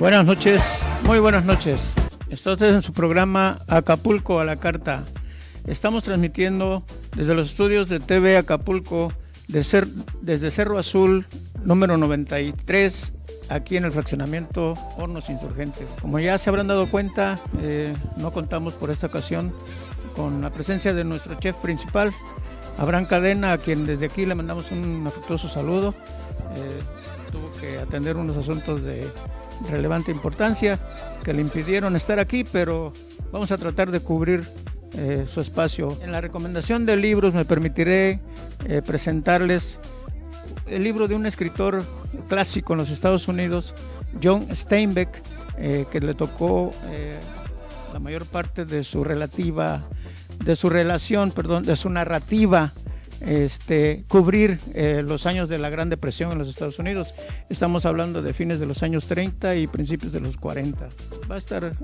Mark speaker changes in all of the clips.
Speaker 1: Buenas noches, muy buenas noches. Estamos en su programa Acapulco a la Carta. Estamos transmitiendo desde los estudios de TV Acapulco, desde Cerro Azul, número 93, aquí en el fraccionamiento Hornos Insurgentes. Como ya se habrán dado cuenta, no contamos por esta ocasión con la presencia de nuestro chef principal, Abraham Cadena, a quien desde aquí le mandamos un afectuoso saludo. Tuvo que atender unos asuntos de relevante importancia que le impidieron estar aquí, pero vamos a tratar de cubrir su espacio. En la recomendación de libros me permitiré presentarles el libro de un escritor clásico en los Estados Unidos, John Steinbeck, que le tocó la mayor parte de su narrativa, cubrir los años de la Gran Depresión en los Estados Unidos. Estamos hablando de fines de los años 30 y principios de los 40. Va a estar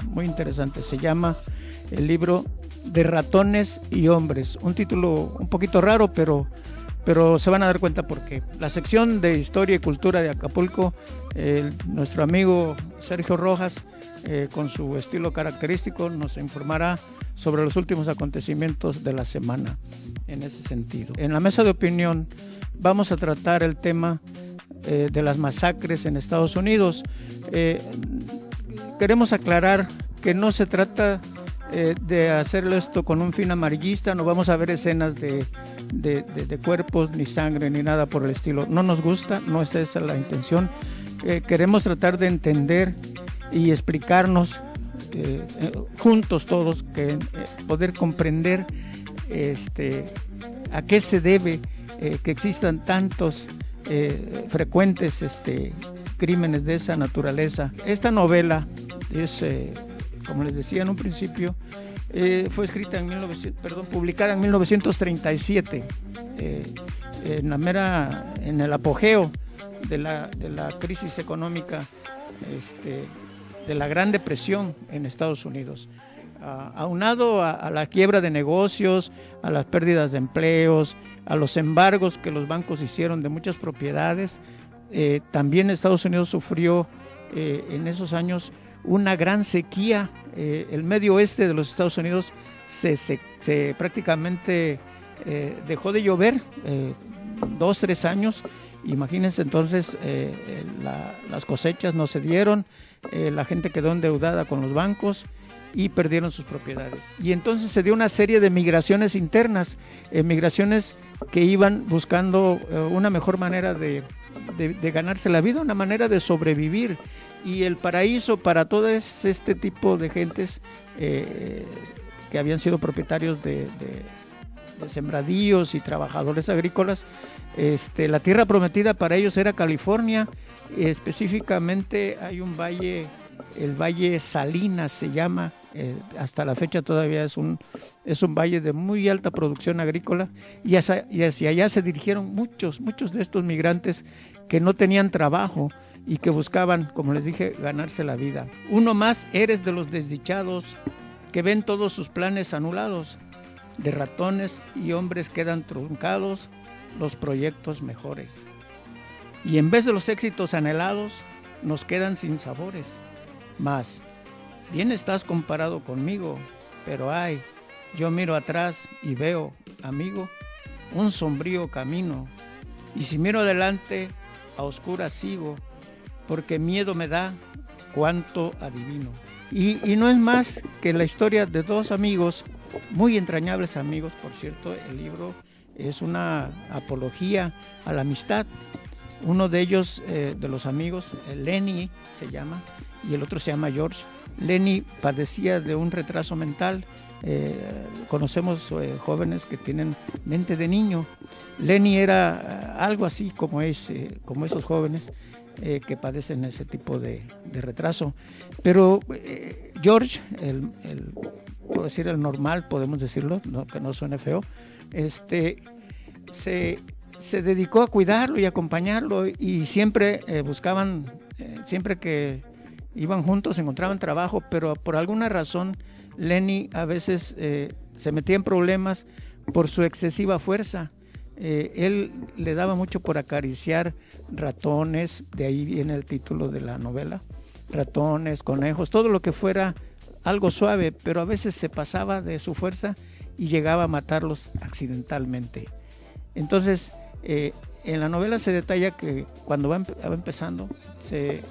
Speaker 1: muy interesante. Se llama el libro De ratones y hombres. Un título un poquito raro, pero se van a dar cuenta por qué. La sección de Historia y Cultura de Acapulco, nuestro amigo Sergio Rojas, con su estilo característico, nos informará sobre los últimos acontecimientos de la semana en ese sentido. En la mesa de opinión vamos a tratar el tema de las masacres en Estados Unidos. Queremos aclarar que no se trata de hacerlo esto con un fin amarillista. No vamos a ver escenas de cuerpos, ni sangre, ni nada por el estilo. No nos gusta, no es esa la intención. Queremos tratar de entender y explicarnos juntos todos, poder comprender a qué se debe que existan tantos frecuentes crímenes de esa naturaleza. Esta novela es, como les decía en un principio, fue escrita publicada en 1937, en el apogeo de la crisis económica, de la Gran Depresión en Estados Unidos. Aunado a la quiebra de negocios, a las pérdidas de empleos, a los embargos que los bancos hicieron de muchas propiedades, también Estados Unidos sufrió en esos años una gran sequía. El medio oeste de los Estados Unidos se prácticamente dejó de llover 2-3 años. Imagínense entonces, las cosechas no se dieron, la gente quedó endeudada con los bancos y perdieron sus propiedades. Y entonces se dio una serie de migraciones internas, migraciones que iban buscando una mejor manera de ganarse la vida, una manera de sobrevivir. Y el paraíso para todo este tipo de gentes que habían sido propietarios de sembradíos y trabajadores agrícolas, la tierra prometida para ellos era California. Específicamente hay un valle, el Valle Salinas se llama, hasta la fecha todavía es un valle de muy alta producción agrícola, y hacia allá se dirigieron muchos de estos migrantes que no tenían trabajo y que buscaban, como les dije, ganarse la vida. Uno más, eres de los desdichados que ven todos sus planes anulados. De ratones y hombres quedan truncados los proyectos mejores. Y en vez de los éxitos anhelados, nos quedan sin sabores. Mas, bien estás comparado conmigo, pero ay, yo miro atrás y veo, amigo, un sombrío camino. Y si miro adelante, a oscuras sigo, porque miedo me da cuanto adivino. Y no es más que la historia de dos amigos, muy entrañables amigos, por cierto. El libro es una apología a la amistad. Uno de ellos, de los amigos, Lenny se llama, y el otro se llama George. Lenny padecía de un retraso mental. Conocemos jóvenes que tienen mente de niño. Lenny era algo así como esos jóvenes que padecen ese tipo de retraso. Pero George, puedo decir el normal, podemos decirlo, no, que no suene feo, se dedicó a cuidarlo y acompañarlo, y siempre buscaban, siempre que iban juntos encontraban trabajo, pero por alguna razón Lenny a veces se metía en problemas por su excesiva fuerza. Él le daba mucho por acariciar ratones, de ahí viene el título de la novela, ratones, conejos, todo lo que fuera algo suave, pero a veces se pasaba de su fuerza y llegaba a matarlos accidentalmente. Entonces, en la novela se detalla que cuando va empezando, se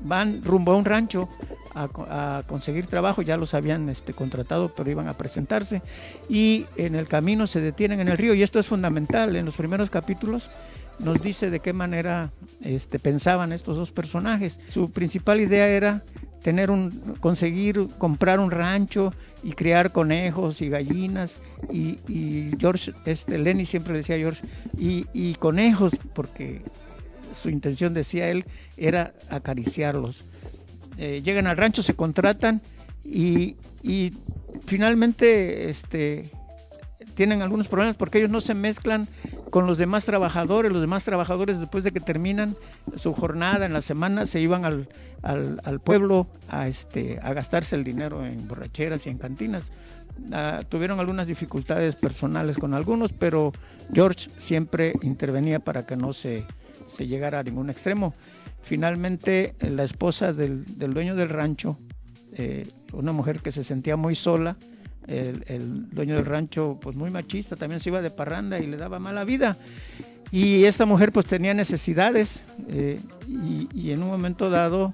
Speaker 1: van rumbo a un rancho a conseguir trabajo, ya los habían contratado, pero iban a presentarse, y en el camino se detienen en el río, y esto es fundamental. En los primeros capítulos nos dice de qué manera pensaban estos dos personajes. Su principal idea era conseguir comprar un rancho y criar conejos y gallinas, y George, Lenny siempre decía a George, y conejos, porque su intención, decía él, era acariciarlos. Llegan al rancho, se contratan y finalmente tienen algunos problemas porque ellos no se mezclan con los demás trabajadores. Los demás trabajadores, después de que terminan su jornada en la semana, se iban al pueblo a gastarse el dinero en borracheras y en cantinas. Tuvieron algunas dificultades personales con algunos, pero George siempre intervenía para que no se llegara a ningún extremo. Finalmente, la esposa del dueño del rancho, una mujer que se sentía muy sola, el dueño del rancho, pues muy machista, también se iba de parranda y le daba mala vida, y esta mujer pues tenía necesidades, y en un momento dado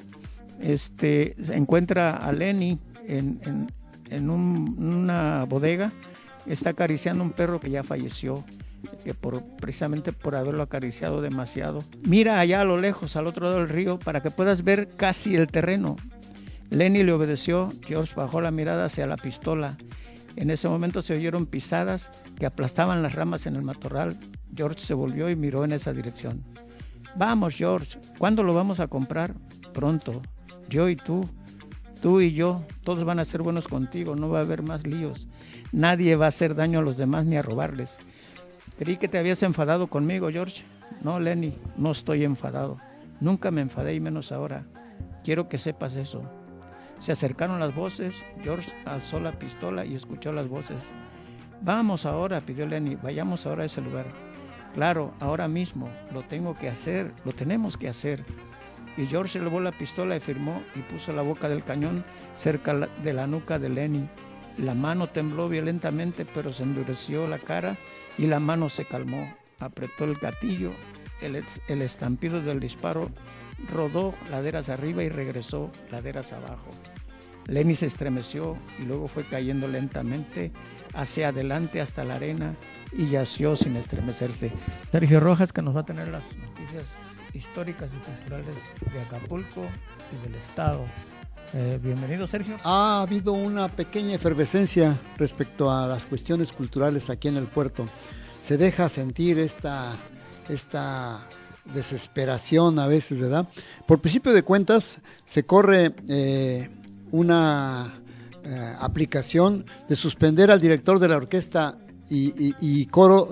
Speaker 1: se encuentra a Lenny en una bodega, está acariciando un perro que ya falleció, que precisamente por haberlo acariciado demasiado. Mira allá a lo lejos, al otro lado del río, para que puedas ver casi el terreno. Lenny le obedeció. George bajó la mirada hacia la pistola. En ese momento se oyeron pisadas que aplastaban las ramas en el matorral. George se volvió y miró en esa dirección. Vamos, George, ¿cuándo lo vamos a comprar? Pronto. Yo y tú y yo, todos van a ser buenos contigo, no va a haber más líos. Nadie va a hacer daño a los demás ni a robarles. Creí que te habías enfadado conmigo, George. No, Lenny, no estoy enfadado. Nunca me enfadé, y menos ahora. Quiero que sepas eso. Se acercaron las voces. George alzó la pistola y escuchó las voces. Vamos ahora, pidió Lenny. Vayamos ahora a ese lugar. Claro, ahora mismo. Lo tenemos que hacer. Y George elevó la pistola y firmó y puso la boca del cañón cerca de la nuca de Lenny. La mano tembló violentamente, pero se endureció la cara y la mano se calmó. Apretó el gatillo. El estampido del disparo rodó laderas arriba y regresó laderas abajo. Lenny se estremeció y luego fue cayendo lentamente hacia adelante hasta la arena y yació sin estremecerse. Sergio Rojas, que nos va a tener las noticias históricas y culturales de Acapulco y del estado. Bienvenido, Sergio.
Speaker 2: Ha habido una pequeña efervescencia respecto a las cuestiones culturales aquí en el puerto. Se deja sentir esta desesperación a veces, ¿verdad? Por principio de cuentas, se corre una aplicación de suspender al director de la orquesta y coro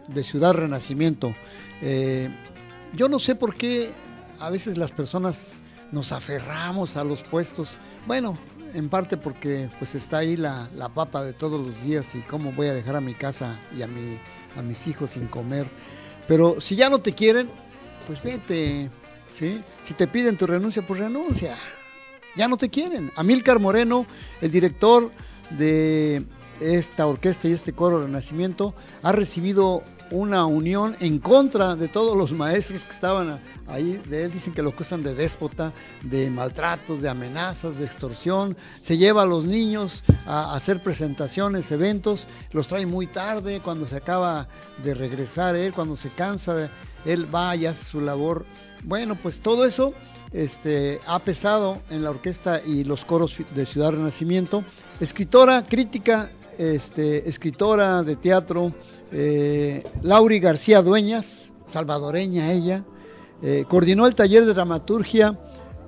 Speaker 2: de Ciudad Renacimiento. Yo no sé por qué a veces las personas nos aferramos a los puestos. Bueno, en parte porque pues está ahí la papa de todos los días, y cómo voy a dejar a mi casa y a mis hijos sin comer. Pero si ya no te quieren, pues vete, ¿sí? Si te piden tu renuncia, pues renuncia. Ya no te quieren. Amílcar Moreno, el director de esta orquesta y este coro Renacimiento, ha recibido una unión en contra de todos los maestros que estaban ahí de él. Dicen que lo acusan de déspota, de maltratos, de amenazas, de extorsión. Se lleva a los niños a hacer presentaciones, eventos, los trae muy tarde, cuando se acaba de regresar él, cuando se cansa, él va y hace su labor. Bueno, pues todo eso ha pesado en la orquesta y los coros de Ciudad Renacimiento. Escritora, crítica, escritora de teatro, Lauri García Dueñas, salvadoreña ella, coordinó el taller de dramaturgia,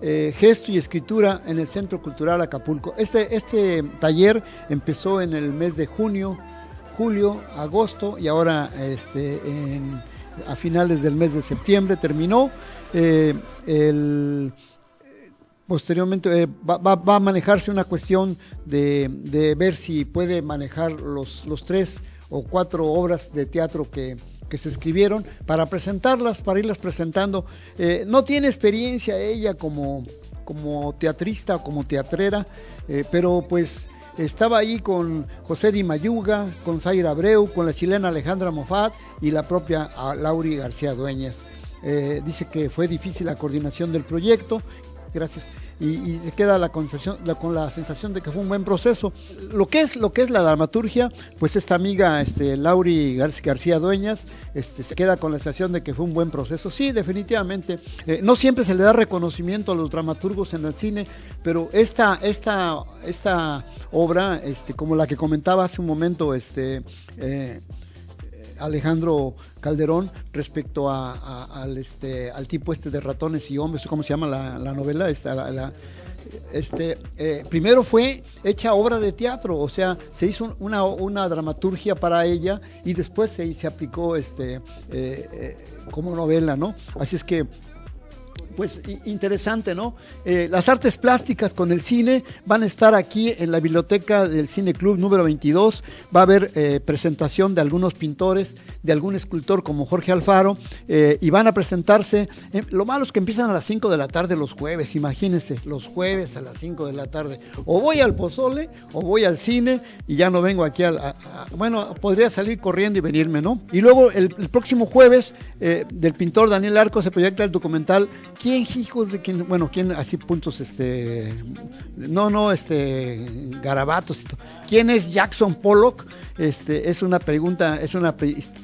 Speaker 2: gesto y escritura en el Centro Cultural Acapulco. Este taller empezó en el mes de junio, julio, agosto, y ahora a finales del mes de septiembre terminó. Posteriormente va a manejarse una cuestión de ver si puede manejar los 3 o 4 obras de teatro que se escribieron para presentarlas, para irlas presentando. No tiene experiencia ella como como teatrista o como teatrera, pero pues estaba ahí con José Di Mayuga, con Zaira Abreu, con la chilena Alejandra Moffat y la propia Lauri García Dueñas. Dice que fue difícil la coordinación del proyecto, gracias, y se queda con la sensación de que fue un buen proceso. Lo que es la dramaturgia, pues esta amiga Lauri García Dueñas se queda con la sensación de que fue un buen proceso. Sí, definitivamente, no siempre se le da reconocimiento a los dramaturgos en el cine, pero esta obra, como la que comentaba hace un momento Alejandro Calderón respecto al tipo de Ratones y Hombres, ¿cómo se llama la novela? Primero fue hecha obra de teatro, o sea, se hizo una dramaturgia para ella y después se aplicó como novela, ¿no? Así es que pues interesante, ¿no? Las artes plásticas con el cine van a estar aquí en la biblioteca del Cine Club número 22. Va a haber presentación de algunos pintores, de algún escultor como Jorge Alfaro, y van a presentarse. Lo malo es que empiezan a las 5 de la tarde los jueves, imagínense, los jueves a las 5 de la tarde. O voy al pozole, o voy al cine, y ya no vengo aquí bueno, podría salir corriendo y venirme, ¿no? Y luego el próximo jueves, del pintor Daniel Arco, se proyecta el documental ¿Quién, hijos de quién? Bueno, ¿quién? Así puntos, garabatos. ¿Quién es Jackson Pollock? Es una pregunta,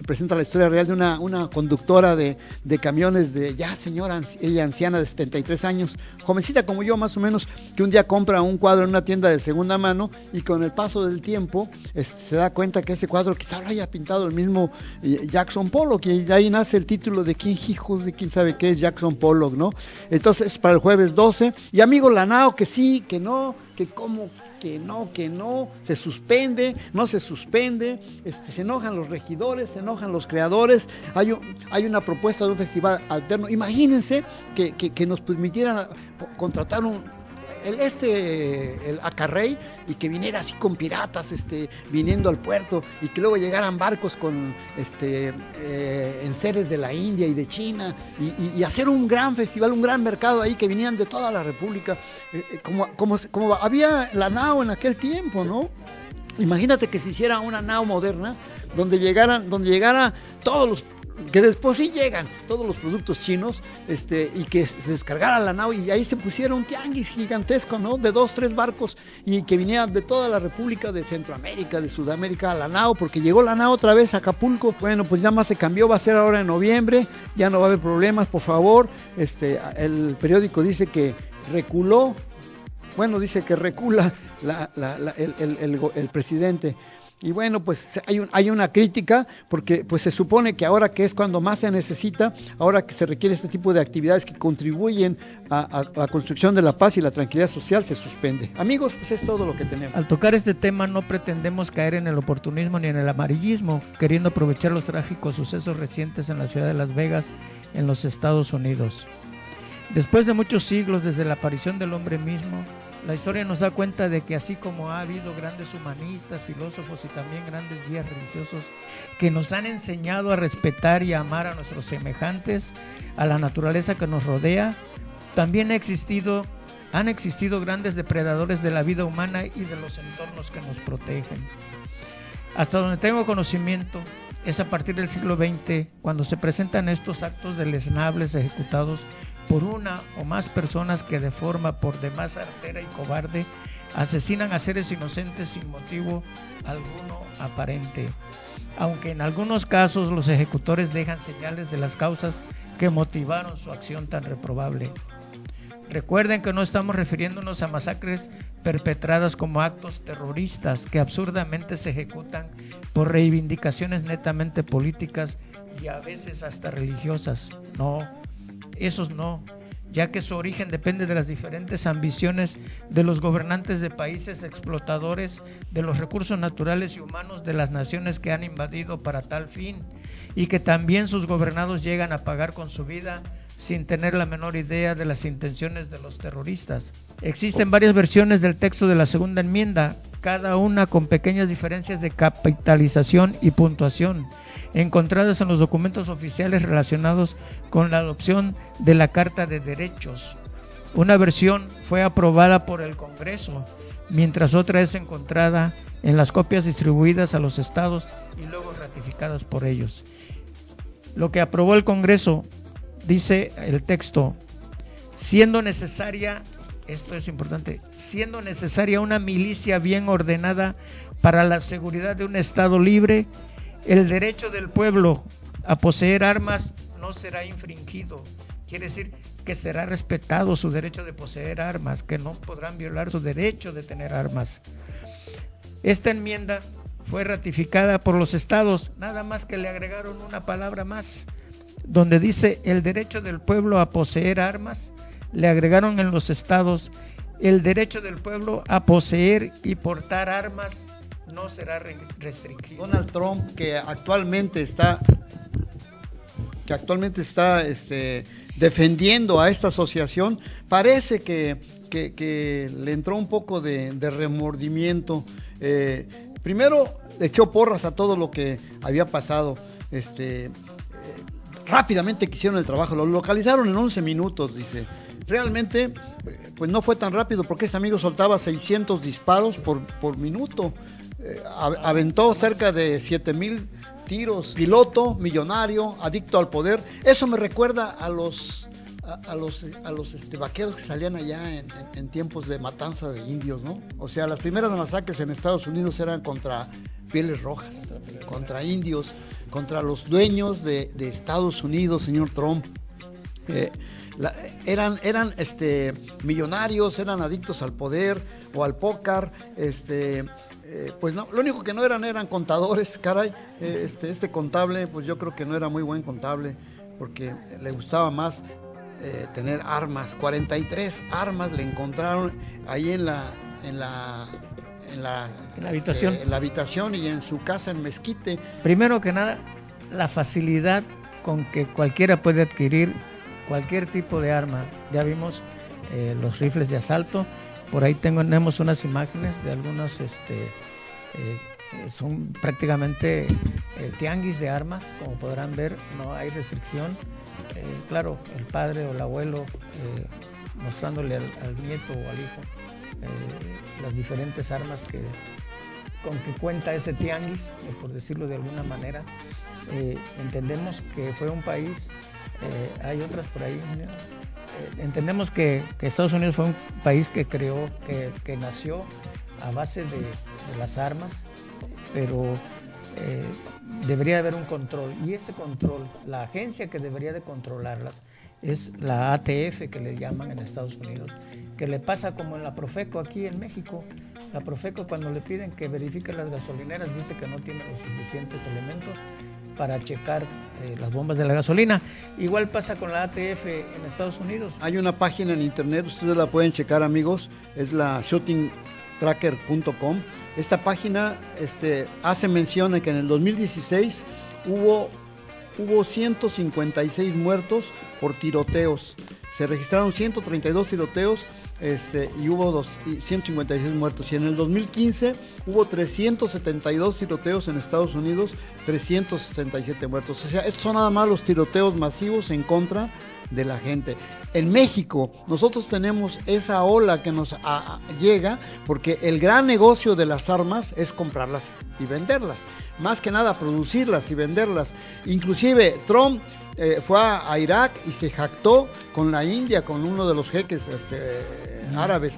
Speaker 2: presenta la historia real de una conductora de camiones ya señora, ella anciana de 73 años, jovencita como yo más o menos, que un día compra un cuadro en una tienda de segunda mano y con el paso del tiempo se da cuenta que ese cuadro quizá lo haya pintado el mismo Jackson Pollock, y de ahí nace el título de ¿Quién, hijos de quién sabe qué es Jackson Pollock, ¿no? Entonces para el jueves 12, y amigo Lanao, que sí, que no, que cómo, que no, se suspende, no se suspende, se enojan los regidores, se enojan los creadores. Hay una propuesta de un festival alterno. Imagínense que nos permitieran contratar el Acarrey, y que viniera así con piratas viniendo al puerto, y que luego llegaran barcos con enseres de la India y de China, y hacer un gran festival, un gran mercado ahí, que vinieran de toda la República, como había la nao en aquel tiempo, ¿no? Imagínate que se hiciera una nao moderna donde llegara todos los, que después sí llegan todos los productos chinos, y que se descargara la nao, y ahí se pusiera un tianguis gigantesco, ¿no? De 2, 3 barcos, y que vinieran de toda la República, de Centroamérica, de Sudamérica, a la nao, porque llegó la nao otra vez a Acapulco. Bueno, pues ya más se cambió, va a ser ahora en noviembre, ya no va a haber problemas, por favor. El periódico dice que reculó, bueno, dice que recula el presidente. Y bueno, pues hay una crítica, porque pues se supone que ahora que es cuando más se necesita, ahora que se requiere este tipo de actividades que contribuyen a la construcción de la paz y la tranquilidad social, se suspende. Amigos, pues es todo lo que tenemos.
Speaker 1: Al tocar este tema no pretendemos caer en el oportunismo ni en el amarillismo, queriendo aprovechar los trágicos sucesos recientes en la ciudad de Las Vegas, en los Estados Unidos. Después de muchos siglos desde la aparición del hombre mismo, la historia nos da cuenta de que así como ha habido grandes humanistas, filósofos y también grandes guías religiosos que nos han enseñado a respetar y a amar a nuestros semejantes, a la naturaleza que nos rodea, también han existido grandes depredadores de la vida humana y de los entornos que nos protegen. Hasta donde tengo conocimiento, es a partir del siglo XX cuando se presentan estos actos deleznables ejecutados por una o más personas que de forma por demás artera y cobarde asesinan a seres inocentes sin motivo alguno aparente, aunque en algunos casos los ejecutores dejan señales de las causas que motivaron su acción tan reprobable. Recuerden que no estamos refiriéndonos a masacres perpetradas como actos terroristas que absurdamente se ejecutan por reivindicaciones netamente políticas y a veces hasta religiosas. No, esos no, ya que su origen depende de las diferentes ambiciones de los gobernantes de países explotadores de los recursos naturales y humanos de las naciones que han invadido para tal fin, y que también sus gobernados llegan a pagar con su vida sin tener la menor idea de las intenciones de los terroristas. Existen varias versiones del texto de la segunda enmienda, cada una con pequeñas diferencias de capitalización y puntuación, encontradas en los documentos oficiales relacionados con la adopción de la Carta de Derechos. Una versión fue aprobada por el Congreso, mientras otra es encontrada en las copias distribuidas a los estados y luego ratificadas por ellos. Lo que aprobó el Congreso, dice el texto, siendo necesaria, esto es importante, siendo necesaria una milicia bien ordenada para la seguridad de un Estado libre, el derecho del pueblo a poseer armas no será infringido. Quiere decir que será respetado su derecho de poseer armas, que no podrán violar su derecho de tener armas. Esta enmienda fue ratificada por los estados, nada más que le agregaron una palabra más, donde dice el derecho del pueblo a poseer armas, le agregaron en los estados el derecho del pueblo a poseer y portar armas no será restringido.
Speaker 2: Donald Trump, que actualmente está defendiendo a esta asociación, parece que le entró un poco de remordimiento. Primero le echó porras a todo lo que había pasado. Rápidamente quisieron el trabajo, lo localizaron en 11 minutos, dice. Realmente, pues no fue tan rápido porque este amigo soltaba 600 disparos por minuto. Aventó cerca de 7,000 tiros. Piloto, millonario, adicto al poder. Eso me recuerda a los vaqueros que salían allá en tiempos de matanza de indios, ¿no? O sea, las primeras masacres en Estados Unidos eran contra pieles rojas, contra indios, contra los dueños de Estados Unidos, señor Trump. Eran millonarios, eran adictos al poder o al póker, pues no, lo único que no eran contadores, caray. Este contable, pues yo creo que no era muy buen contable, porque le gustaba más tener armas. 43 armas le encontraron ahí en la
Speaker 1: habitación.
Speaker 2: En la habitación y en su casa en Mezquite.
Speaker 1: Primero que nada, la facilidad con que cualquiera puede adquirir cualquier tipo de arma. Ya vimos los rifles de asalto. Por ahí tenemos unas imágenes de algunas, son prácticamente tianguis de armas, como podrán ver, no hay restricción. Claro, el padre o el abuelo mostrándole al nieto o al hijo las diferentes armas con que cuenta ese tianguis, por decirlo de alguna manera. Entendemos que fue un país, hay otras por ahí, entendemos que Estados Unidos fue un país que creó, que nació a base de las armas, pero debería haber un control, y ese control, la agencia que debería de controlarlas es la ATF, que le llaman en Estados Unidos, que le pasa como en la Profeco aquí en México. La Profeco, cuando le piden que verifique las gasolineras, dice que no tiene los suficientes elementos para checar las bombas de la gasolina. Igual pasa con la ATF en Estados Unidos.
Speaker 2: Hay una página en internet, ustedes la pueden checar, amigos, es la shootingtracker.com. Esta página hace mención de que en el 2016 hubo 156 muertos por tiroteos. Se registraron 132 tiroteos y hubo 156 muertos. Y en el 2015 hubo 372 tiroteos en Estados Unidos, 367 muertos. O sea, estos son nada más los tiroteos masivos en contra de la gente. En México nosotros tenemos esa ola que nos llega porque el gran negocio de las armas es comprarlas y venderlas, más que nada producirlas y venderlas. Inclusive Trump fue a Irak y se jactó con la India, con uno de los jeques árabes,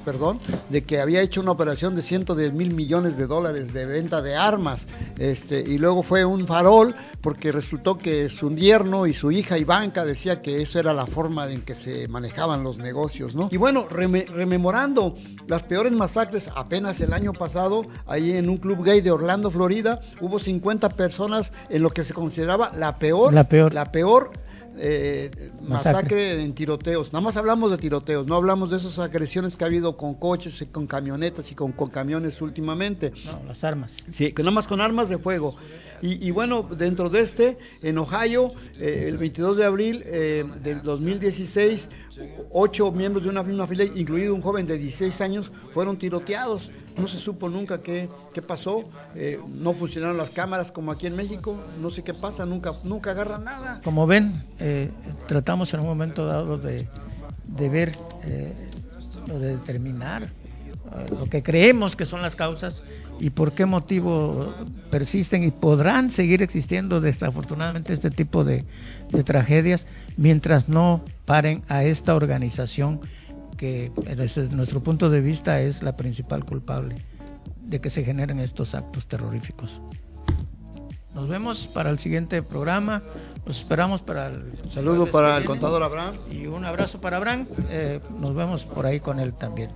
Speaker 2: de que había hecho una operación de $110 mil millones de venta de armas, y luego fue un farol porque resultó que su yerno y su hija Ivanka decía que eso era la forma en que se manejaban los negocios, ¿no? Y bueno, rememorando las peores masacres, apenas el año pasado, ahí en un club gay de Orlando, Florida, hubo 50 personas en lo que se consideraba la peor masacre en tiroteos. Nada más hablamos de tiroteos, no hablamos de esas agresiones que ha habido con coches, con camionetas y con camiones últimamente.
Speaker 1: No, las armas.
Speaker 2: Sí, que nada más con armas de fuego. Y bueno, dentro de en Ohio, el 22 de abril del 2016, 8 miembros de una misma familia, incluido un joven de 16 años, fueron tiroteados. No se supo nunca qué pasó, no funcionaron las cámaras como aquí en México, no sé qué pasa, nunca agarran nada.
Speaker 1: Como ven, tratamos en un momento dado de de ver o de determinar lo que creemos que son las causas y por qué motivo persisten y podrán seguir existiendo desafortunadamente este tipo de tragedias mientras no paren a esta organización que desde nuestro punto de vista es la principal culpable de que se generen estos actos terroríficos. Nos vemos para el siguiente programa. Los esperamos para el
Speaker 2: saludo para el contador Abraham
Speaker 1: y un abrazo para Abraham. Nos vemos por ahí con él también.